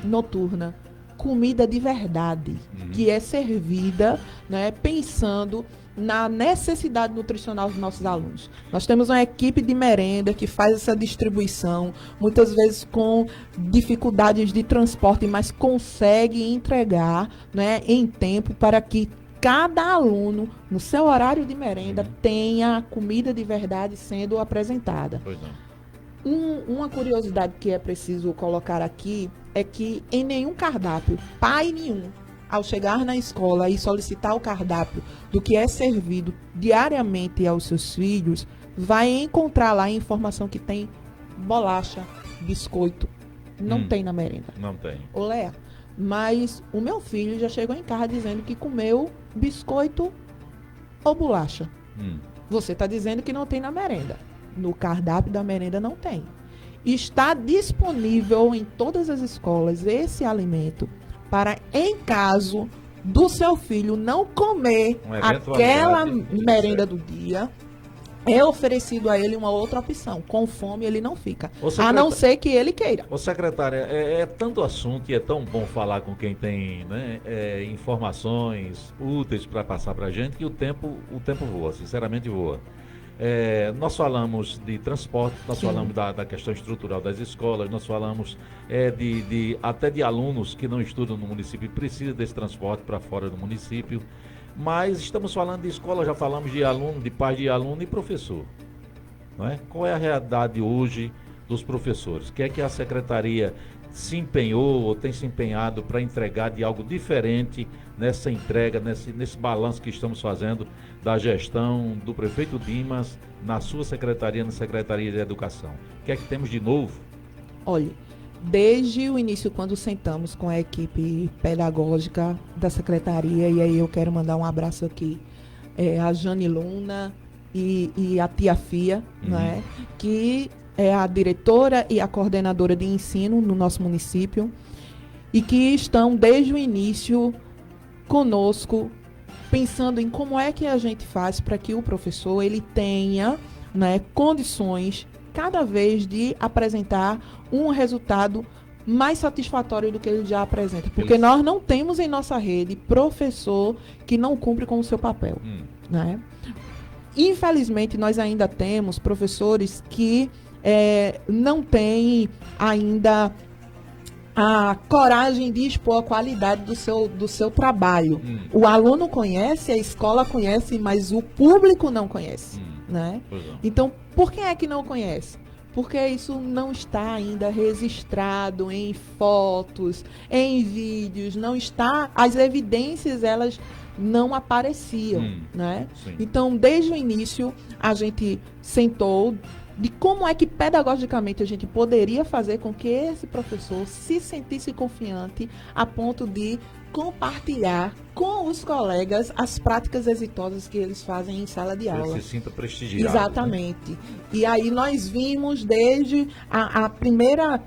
[SPEAKER 2] noturna, comida de verdade, que é servida, né, pensando na necessidade nutricional dos nossos alunos. Nós temos uma equipe de merenda que faz essa distribuição, muitas vezes com dificuldades de transporte, mas consegue entregar, né, em tempo para que cada aluno, no seu horário de merenda, tenha a comida de verdade sendo apresentada.
[SPEAKER 1] Pois não.
[SPEAKER 2] Uma curiosidade que é preciso colocar aqui é que em nenhum cardápio, pai nenhum, ao chegar na escola e solicitar o cardápio do que é servido diariamente aos seus filhos, vai encontrar lá a informação que tem bolacha, biscoito. Não tem na merenda.
[SPEAKER 1] Não tem.
[SPEAKER 2] Ô, Léa, mas o meu filho já chegou em casa dizendo que comeu biscoito ou bolacha. Você está dizendo que não tem na merenda. No cardápio da merenda não tem. Está disponível em todas as escolas esse alimento para, em caso do seu filho não comer aquela merenda do dia, é oferecido a ele uma outra opção. Com fome ele não fica, a não ser que ele queira.
[SPEAKER 1] Ô secretária, é tanto assunto e é tão bom falar com quem tem, né, informações úteis para passar para a gente que o tempo voa, sinceramente voa. Nós falamos de transporte, nós
[SPEAKER 2] Sim.
[SPEAKER 1] falamos da questão estrutural das escolas, nós falamos até de alunos que não estudam no município e precisam desse transporte para fora do município. Mas estamos falando de escola, já falamos de aluno, de pai de aluno e professor. Não é? Qual é a realidade hoje dos professores? O que é que a secretaria se empenhou ou tem se empenhado para entregar de algo diferente nessa entrega, nesse balanço que estamos fazendo da gestão do prefeito Dimas na sua secretaria, na Secretaria de Educação? O que é que temos de novo?
[SPEAKER 2] Olha, desde o início, quando sentamos com a equipe pedagógica da secretaria, e aí eu quero mandar um abraço aqui, a Jane Luna e a tia Fia, né, que é a diretora e a coordenadora de ensino no nosso município, e que estão desde o início conosco, pensando em como é que a gente faz para que o professor ele tenha, né, condições cada vez de apresentar um resultado mais satisfatório do que ele já apresenta. Porque nós não temos em nossa rede professor que não cumpre com o seu papel. Né? Infelizmente, nós ainda temos professores que não têm ainda a coragem de expor a qualidade do seu trabalho. O aluno conhece, a escola conhece, mas o público não conhece. Né? Então, por que é que não conhece? Porque isso não está ainda registrado em fotos, em vídeos, não está, as evidências elas não apareciam, né? Então, desde o início, a gente sentou de como é que pedagogicamente a gente poderia fazer com que esse professor se sentisse confiante a ponto de compartilhar com os colegas as práticas exitosas que eles fazem em sala de aula.
[SPEAKER 1] Ele se sinta prestigiado.
[SPEAKER 2] Exatamente. Né? E aí nós vimos desde a primeira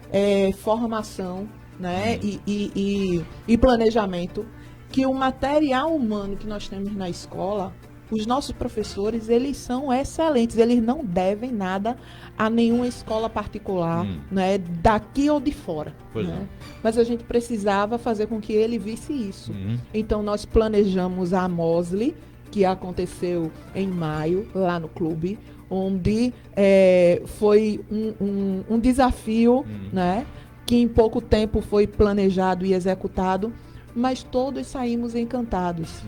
[SPEAKER 2] formação, né, e planejamento que o material humano que nós temos na escola, os nossos professores, eles são excelentes, eles não devem nada a nenhuma escola particular, né, daqui ou de fora. Né? Mas a gente precisava fazer com que ele visse isso. Então, nós planejamos a Mosley, que aconteceu em maio, lá no clube, onde foi um desafio, né, que em pouco tempo foi planejado e executado, mas todos saímos encantados.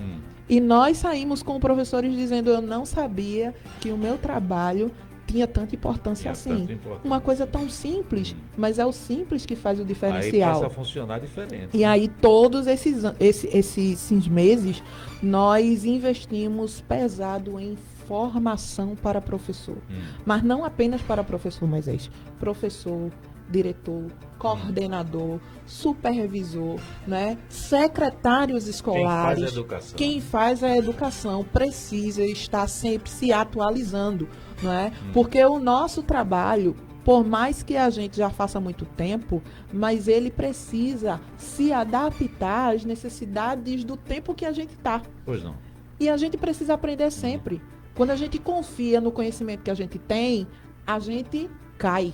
[SPEAKER 2] E nós saímos com professores dizendo: eu não sabia que o meu trabalho tinha tanta importância assim. Uma coisa tão simples, mas é o simples que faz o diferencial.
[SPEAKER 1] Aí passa a funcionar diferente.
[SPEAKER 2] E aí todos esses meses nós investimos pesado em formação para professor. Mas não apenas para professor, mas professor, diretor, coordenador, supervisor, né? Secretários escolares. Quem faz a educação precisa estar sempre se atualizando, não é? Porque o nosso trabalho, por mais que a gente já faça muito tempo, mas ele precisa se adaptar às necessidades do tempo que a gente está.
[SPEAKER 1] Pois não.
[SPEAKER 2] E a gente precisa aprender sempre. Quando a gente confia no conhecimento que a gente tem, a gente cai.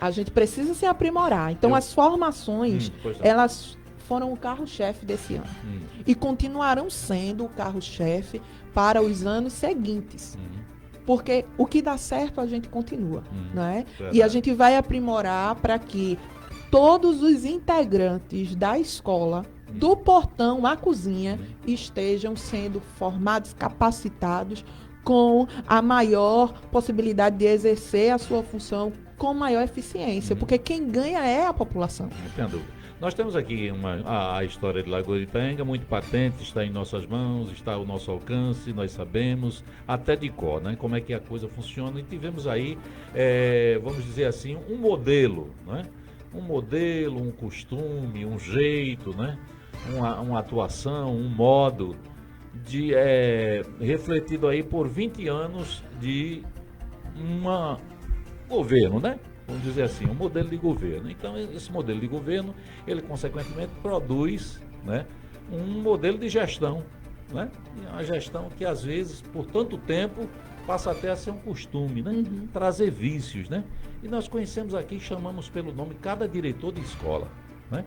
[SPEAKER 2] A gente precisa se aprimorar. Então, as formações, elas foram o carro-chefe desse ano. E continuarão sendo o carro-chefe para os anos seguintes. Porque o que dá certo, a gente continua. Né? E a gente vai aprimorar para que todos os integrantes da escola, do portão à cozinha, estejam sendo formados, capacitados, com a maior possibilidade de exercer a sua função com maior eficiência, porque quem ganha é a população.
[SPEAKER 1] Entendo. Nós temos aqui a história de Lagoa de Itaenga, muito patente, está em nossas mãos, está ao nosso alcance, nós sabemos, até de cor, né? Como é que a coisa funciona, e tivemos aí, vamos dizer assim, um modelo, né? Um modelo, um costume, um jeito, né? Uma atuação, um modo refletido aí por 20 anos de governo, né? Vamos dizer assim, um modelo de governo. Então, esse modelo de governo, ele consequentemente produz, né, um modelo de gestão, né? Uma gestão que às vezes, por tanto tempo, passa até a ser um costume, né? Trazer vícios, né? E nós conhecemos aqui, chamamos pelo nome cada diretor de escola, né?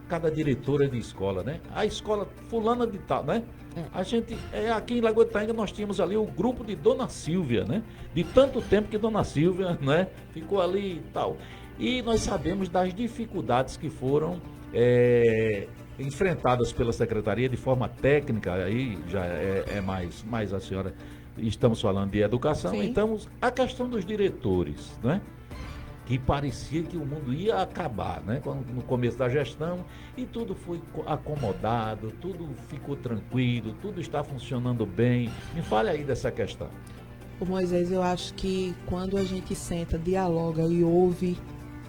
[SPEAKER 1] cada diretora de escola, né? A escola fulana de tal, né? A gente, aqui em Lagoa de Itaenga nós tínhamos ali o grupo de Dona Silvia, né? De tanto tempo que Dona Silvia, né? Ficou ali e tal. E nós sabemos das dificuldades que foram enfrentadas pela secretaria de forma técnica, aí já é mais a senhora, estamos falando de educação,
[SPEAKER 2] Sim.
[SPEAKER 1] então a questão dos diretores, né? Que parecia que o mundo ia acabar, né? No começo da gestão, e tudo foi acomodado, tudo ficou tranquilo, tudo está funcionando bem. Me fale aí dessa questão.
[SPEAKER 2] Ô Moisés, eu acho que quando a gente senta, dialoga e ouve,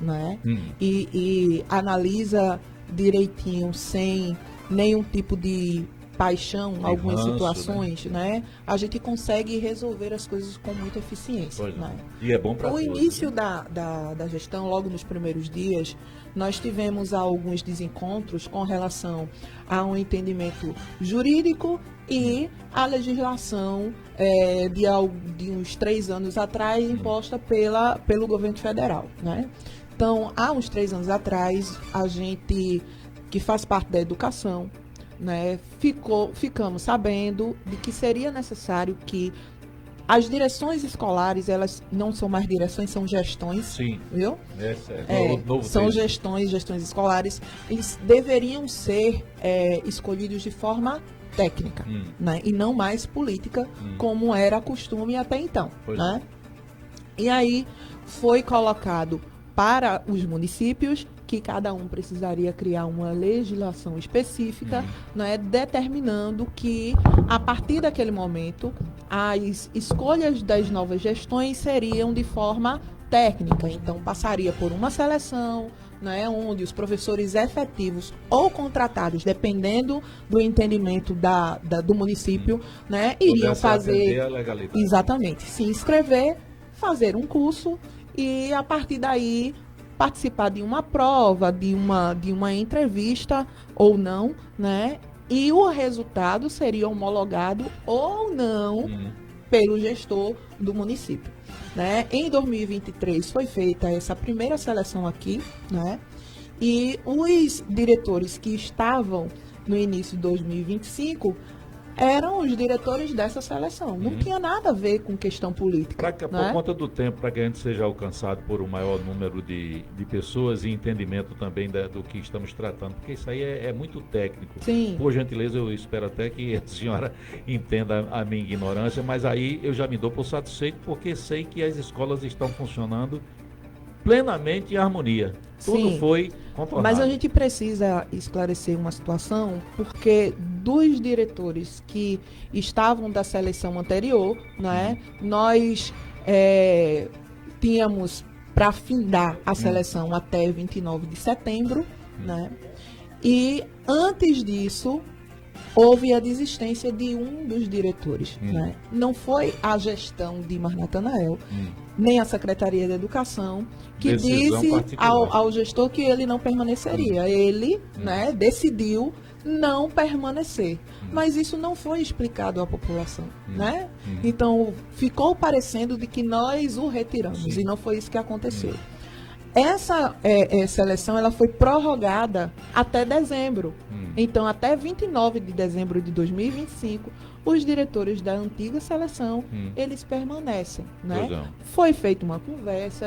[SPEAKER 2] né? E analisa direitinho, sem nenhum tipo de paixão, algumas
[SPEAKER 1] ranço,
[SPEAKER 2] situações, né? A gente consegue resolver as coisas com muita eficiência,
[SPEAKER 1] Pois
[SPEAKER 2] né?
[SPEAKER 1] E é bom para
[SPEAKER 2] No
[SPEAKER 1] todos.
[SPEAKER 2] início da gestão, logo nos primeiros dias, nós tivemos alguns desencontros com relação a um entendimento jurídico e a legislação de uns 3 anos atrás imposta pelo governo federal, né? Então, há uns 3 anos atrás, a gente que faz parte da educação, né, ficamos sabendo de que seria necessário que as direções escolares, elas não são mais direções, são gestões.
[SPEAKER 1] Sim.
[SPEAKER 2] Viu?
[SPEAKER 1] Novo
[SPEAKER 2] São
[SPEAKER 1] texto.
[SPEAKER 2] gestões escolares. Eles deveriam ser escolhidos de forma técnica, né, e não mais política, como era costume até então. Né? E aí foi colocado para os municípios que cada um precisaria criar uma legislação específica, né, determinando que, a partir daquele momento, as escolhas das novas gestões seriam de forma técnica. Então, passaria por uma seleção, né, onde os professores efetivos ou contratados, dependendo do entendimento do município, né, iriam fazer...
[SPEAKER 1] a legalidade.
[SPEAKER 2] Exatamente. Se inscrever, fazer um curso e, a partir daí, participar de uma prova, de uma entrevista ou não, né? E o resultado seria homologado ou não pelo gestor do município, né? Em 2023 foi feita essa primeira seleção aqui, né? E os diretores que estavam no início de 2025 eram os diretores dessa seleção. Não tinha nada a ver com questão política.
[SPEAKER 1] Por conta do tempo, para que a gente seja alcançado por um maior número de pessoas e entendimento também do que estamos tratando, porque isso aí é muito técnico.
[SPEAKER 2] Sim.
[SPEAKER 1] Por gentileza, eu espero até que a senhora entenda a minha ignorância, mas aí eu já me dou por satisfeito, porque sei que as escolas estão funcionando plenamente em harmonia. Tudo
[SPEAKER 2] Sim,
[SPEAKER 1] foi contornado.
[SPEAKER 2] mas a gente precisa esclarecer uma situação, porque dos diretores que estavam da seleção anterior, né, nós tínhamos para findar a seleção até 29 de setembro, né, e antes disso houve a desistência de um dos diretores. Né? Não foi a gestão de Mar Natanael, nem a Secretaria de Educação, que
[SPEAKER 1] Decisão
[SPEAKER 2] disse ao gestor que ele não permaneceria. Ele, né, decidiu não permanecer. Mas isso não foi explicado à população. Né? Então, ficou parecendo de que nós o retiramos, e não foi isso que aconteceu. Essa seleção ela foi prorrogada até dezembro. Então, até 29 de dezembro de 2025, os diretores da antiga seleção, eles permanecem. Né? Foi feita uma conversa,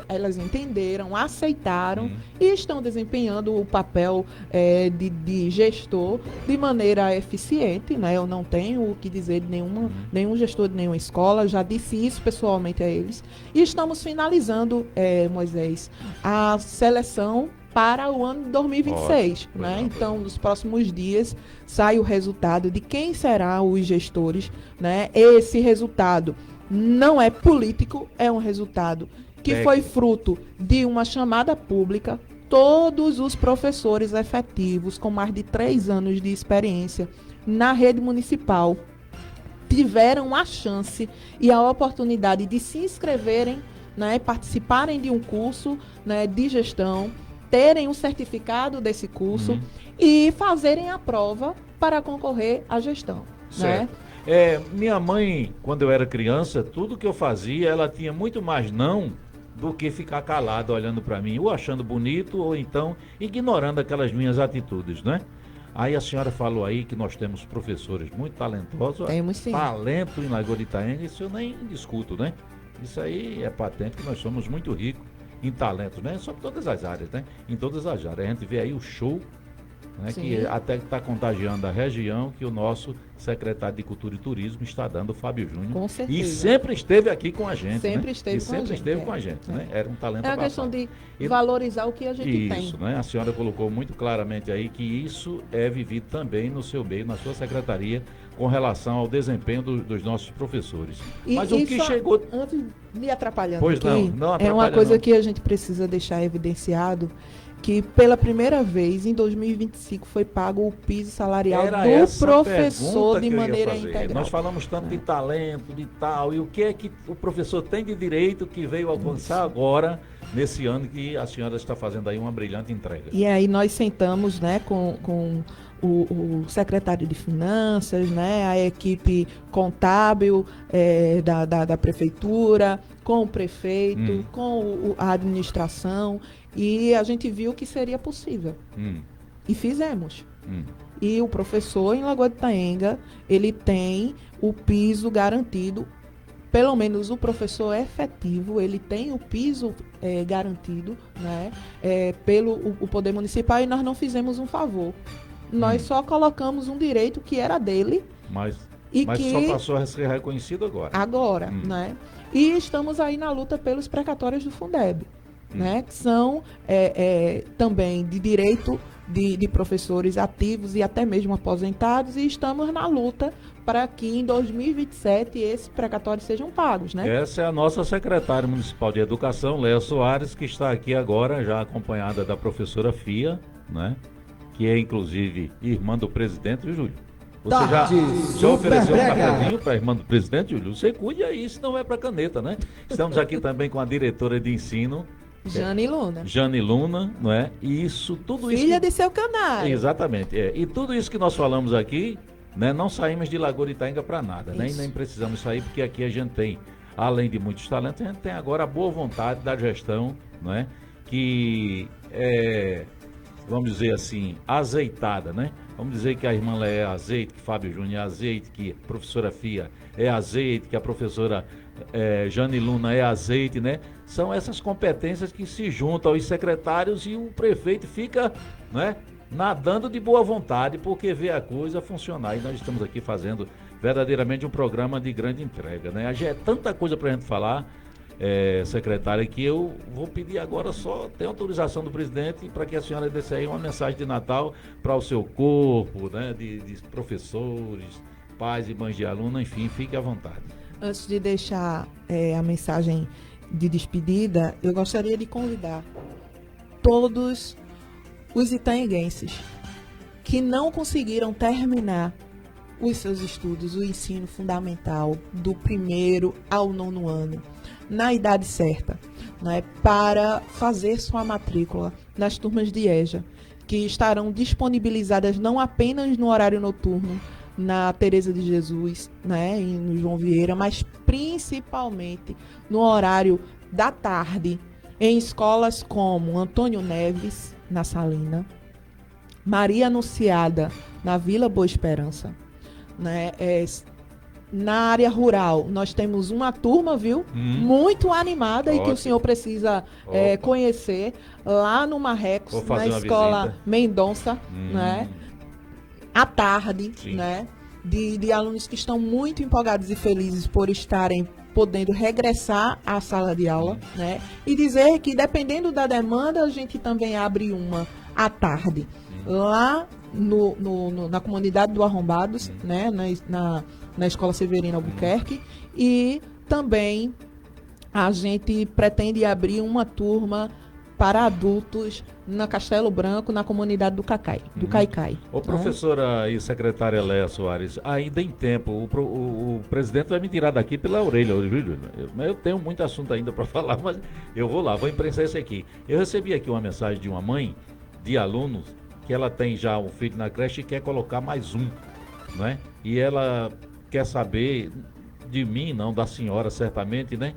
[SPEAKER 2] elas entenderam, aceitaram e estão desempenhando o papel de gestor de maneira eficiente. Né? Eu não tenho o que dizer de nenhum gestor de nenhuma escola, já disse isso pessoalmente a eles. E estamos finalizando, Moisés, a seleção para o ano de 2026.
[SPEAKER 1] Ótimo,
[SPEAKER 2] né? Então, nos próximos dias, sai o resultado de quem serão os gestores. Né? Esse resultado não é político, é um resultado que foi fruto de uma chamada pública. Todos os professores efetivos com mais de 3 anos de experiência na rede municipal tiveram a chance e a oportunidade de se inscreverem, né, participarem de um curso, né, de gestão, terem um certificado desse curso e fazerem a prova para concorrer à gestão.
[SPEAKER 1] Certo.
[SPEAKER 2] Né?
[SPEAKER 1] Minha mãe, quando eu era criança, tudo que eu fazia, ela tinha muito mais não do que ficar calado olhando para mim, ou achando bonito, ou então ignorando aquelas minhas atitudes, né? Aí a senhora falou aí que nós temos professores muito talentosos.
[SPEAKER 2] Temos sim.
[SPEAKER 1] Talento em Lagoa de Itaenga, isso eu nem discuto, né? Isso aí é patente que nós somos muito ricos em talentos, né? Sobre todas as áreas, né? Em todas as áreas. A gente vê aí o show, né? Que até está contagiando a região, que o nosso secretário de Cultura e Turismo está dando, o Fábio Júnior.
[SPEAKER 2] Com certeza.
[SPEAKER 1] E sempre esteve aqui com a gente,
[SPEAKER 2] sempre
[SPEAKER 1] né?
[SPEAKER 2] esteve
[SPEAKER 1] E
[SPEAKER 2] com
[SPEAKER 1] sempre
[SPEAKER 2] a gente,
[SPEAKER 1] esteve com a gente, né? Era um talento
[SPEAKER 2] É uma questão de valorizar o que a gente tem.
[SPEAKER 1] Isso, né? A senhora colocou muito claramente aí que isso é vivido também no seu meio, na sua secretaria, com relação ao desempenho dos nossos professores. Mas o que chegou...
[SPEAKER 2] Antes de atrapalhando
[SPEAKER 1] pois
[SPEAKER 2] aqui,
[SPEAKER 1] não
[SPEAKER 2] é uma coisa que a gente precisa deixar evidenciado, que pela primeira vez em 2025 foi pago o piso salarial do professor de maneira integral.
[SPEAKER 1] Nós falamos tanto de talento, de tal, e o que é que o professor tem de direito que veio alcançar agora, nesse ano que a senhora está fazendo aí uma brilhante entrega?
[SPEAKER 2] E aí nós sentamos, né, com o secretário de Finanças, né, a equipe contábil da prefeitura, com o prefeito, com a administração, e a gente viu que seria possível. E fizemos. E o professor em Lagoa de Itaenga, ele tem o piso garantido, pelo menos o professor efetivo, ele tem o piso garantido, né, pelo o Poder Municipal, e nós não fizemos um favor. Nós só colocamos um direito que era dele.
[SPEAKER 1] Mas
[SPEAKER 2] que
[SPEAKER 1] só passou a ser reconhecido agora.
[SPEAKER 2] Agora, né? E estamos aí na luta pelos precatórios do Fundeb, né? Que são também de direito de professores ativos e até mesmo aposentados, e estamos na luta para que em 2027 esses precatórios sejam pagos, né?
[SPEAKER 1] Essa é a nossa secretária municipal de Educação, Léa Soares, que está aqui agora, já acompanhada da professora Fia, né? Que é inclusive irmã do presidente, viu, Júlio? Você já ofereceu um cafezinho para a irmã do presidente, Júlio? Você cuide aí, senão é para caneta, né? Estamos aqui também com a diretora de ensino,
[SPEAKER 2] Jane Luna.
[SPEAKER 1] Jane Luna, não é? E tudo isso.
[SPEAKER 2] Filha de seu canário.
[SPEAKER 1] Exatamente. E tudo isso que nós falamos aqui, né? Não saímos de Lagoa de Itaenga para nada, né? E nem precisamos sair, porque aqui a gente tem, além de muitos talentos, a gente tem agora a boa vontade da gestão, não é? Que vamos dizer assim, azeitada, né? Vamos dizer que a irmã Léa é azeite, que Fábio Júnior é azeite, que a professora Fia é azeite, que a professora Jane Luna é azeite, né? São essas competências que se juntam aos secretários e o prefeito fica, né, nadando de boa vontade porque vê a coisa funcionar. E nós estamos aqui fazendo verdadeiramente um programa de grande entrega, né? É tanta coisa para a gente falar, secretária, que eu vou pedir agora só ter autorização do presidente para que a senhora desse aí uma mensagem de Natal para o seu corpo, né, de professores, pais e mães de aluno, enfim, fique à vontade.
[SPEAKER 2] Antes de deixar a mensagem de despedida, eu gostaria de convidar todos os itaenguenses que não conseguiram terminar os seus estudos, o ensino fundamental, do 1º ao 9º ano, na idade certa, né, para fazer sua matrícula nas turmas de EJA, que estarão disponibilizadas não apenas no horário noturno, na Teresa de Jesus, né, e no João Vieira, mas principalmente no horário da tarde, em escolas como Antônio Neves, na Salina, Maria Anunciada, na Vila Boa Esperança, né, na área rural, nós temos uma turma, viu? Muito animada. Ótimo. E que o senhor precisa conhecer, lá no Marrecos, na escola Mendonça, né? À tarde, né? De alunos que estão muito empolgados e felizes por estarem podendo regressar à sala de aula, né? E dizer que, dependendo da demanda, a gente também abre uma à tarde. Lá na comunidade do Arrombados, né? Na Escola Severina Albuquerque, e também a gente pretende abrir uma turma para adultos na Castelo Branco, na comunidade do Caicai.
[SPEAKER 1] Ô, professora e secretária Léa Soares, ainda em tempo, o presidente vai me tirar daqui pela orelha, eu tenho muito assunto ainda para falar, mas eu vou lá, vou imprensar isso aqui. Eu recebi aqui uma mensagem de uma mãe de alunos que ela tem já um filho na creche e quer colocar mais um, não é? E ela quer saber de mim, não da senhora certamente, né?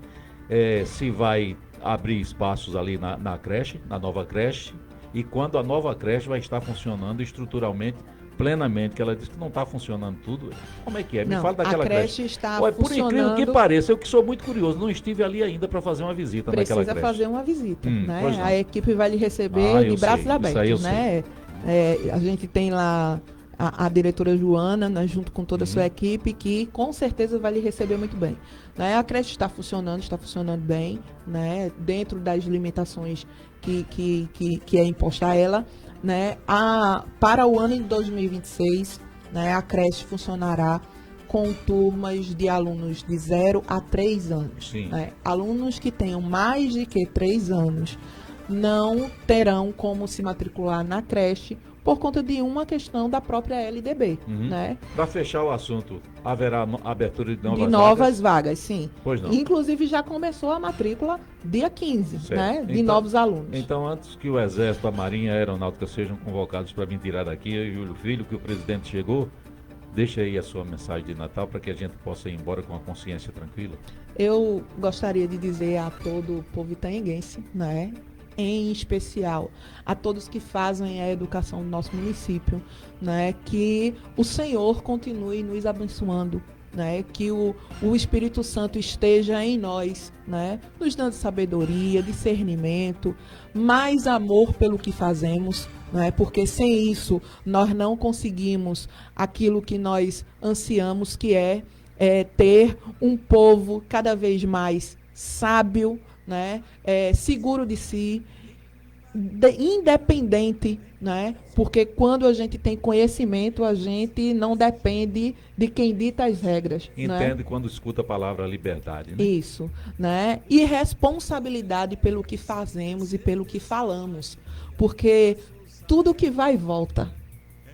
[SPEAKER 1] Se vai abrir espaços ali na creche, na nova creche, e quando a nova creche vai estar funcionando estruturalmente, plenamente, que ela disse que não está funcionando tudo. Como é que é? Me fala daquela creche.
[SPEAKER 2] A creche está
[SPEAKER 1] Olha,
[SPEAKER 2] funcionando.
[SPEAKER 1] Por incrível que pareça, eu que sou muito curioso, não estive ali ainda para fazer uma visita naquela creche.
[SPEAKER 2] Precisa fazer uma visita, né?
[SPEAKER 1] A
[SPEAKER 2] equipe vai lhe receber de braços abertos, né? A gente tem lá a diretora Joana, né, junto com toda a sua equipe, que com certeza vai lhe receber muito bem. Né? A creche está funcionando bem, né? Dentro das limitações que é imposta a ela. Né? Para o ano de 2026, né, a creche funcionará com turmas de alunos de 0 a 3 anos. Né? Alunos que tenham mais de 3 anos não terão como se matricular na creche por conta de uma questão da própria LDB. Né?
[SPEAKER 1] Para fechar o assunto, haverá abertura de
[SPEAKER 2] novas vagas, sim.
[SPEAKER 1] Pois não.
[SPEAKER 2] Inclusive já começou a matrícula dia 15, né, de novos alunos.
[SPEAKER 1] Então, antes que o Exército, a Marinha e a Aeronáutica sejam convocados para vir tirar daqui, eu e o filho, que o presidente chegou, deixa aí a sua mensagem de Natal para que a gente possa ir embora com a consciência tranquila.
[SPEAKER 2] Eu gostaria de dizer a todo o povo itanguense, né, em especial a todos que fazem a educação do nosso município, né, que o Senhor continue nos abençoando, né, que o Espírito Santo esteja em nós, né, nos dando sabedoria, discernimento, mais amor pelo que fazemos, né, porque sem isso nós não conseguimos aquilo que nós ansiamos, que é ter um povo cada vez mais sábio, né, seguro de si, independente, né? Porque quando a gente tem conhecimento, a gente não depende de quem dita as regras.
[SPEAKER 1] Entende,
[SPEAKER 2] né?
[SPEAKER 1] Quando escuta a palavra liberdade, né?
[SPEAKER 2] Isso, né? E responsabilidade pelo que fazemos e pelo que falamos, porque tudo que vai volta.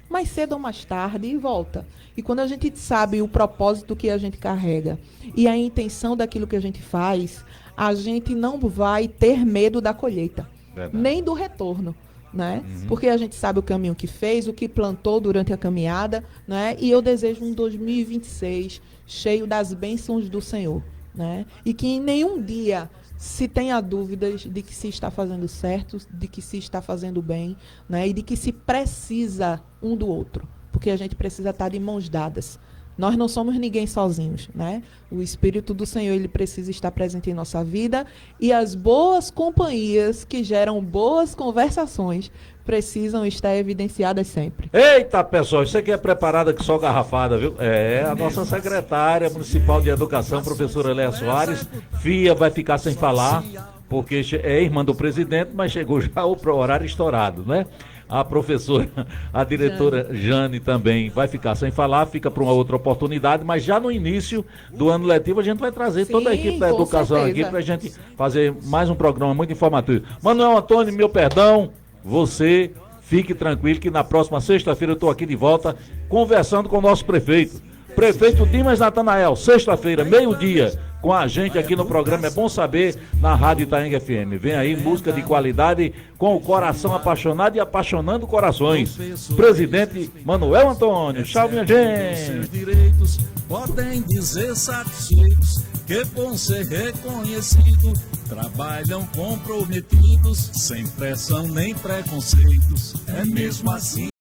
[SPEAKER 2] Mais cedo ou mais tarde volta. E quando a gente sabe o propósito que a gente carrega e a intenção daquilo que a gente faz, a gente não vai ter medo da colheita, nem do retorno, né? Porque a gente sabe o caminho que fez, o que plantou durante a caminhada, né? E eu desejo um 2026 cheio das bênçãos do Senhor, né? E que em nenhum dia se tenha dúvidas de que se está fazendo certo, de que se está fazendo bem, né? E de que se precisa um do outro, porque a gente precisa estar de mãos dadas. Nós não somos ninguém sozinhos, né? O Espírito do Senhor, ele precisa estar presente em nossa vida, e as boas companhias que geram boas conversações precisam estar evidenciadas sempre.
[SPEAKER 1] Eita, pessoal, isso aqui é preparada que só garrafada, viu? A nossa secretária municipal de educação, professora Léa Soares, FIA, vai ficar sem falar, porque é irmã do presidente, mas chegou já o horário estourado, né? A professora, a diretora Jane também vai ficar sem falar, fica para uma outra oportunidade, mas já no início do ano letivo a gente vai trazer toda a equipe da educação aqui para a gente fazer mais um programa muito informativo. Manuel Antônio, meu perdão, você fique tranquilo que na próxima sexta-feira eu estou aqui de volta conversando com o nosso prefeito. Prefeito Dimas Natanael, sexta-feira, meio-dia, com a gente aqui no programa É Bom Saber, na Rádio Itaenga FM. Vem aí música de qualidade com o coração apaixonado e apaixonando corações. Presidente Manuel Antônio, tchau, minha gente.
[SPEAKER 3] Direitos podem dizer satisfeitos, que vão ser reconhecidos, trabalham comprometidos, sem pressão nem preconceitos. É mesmo assim.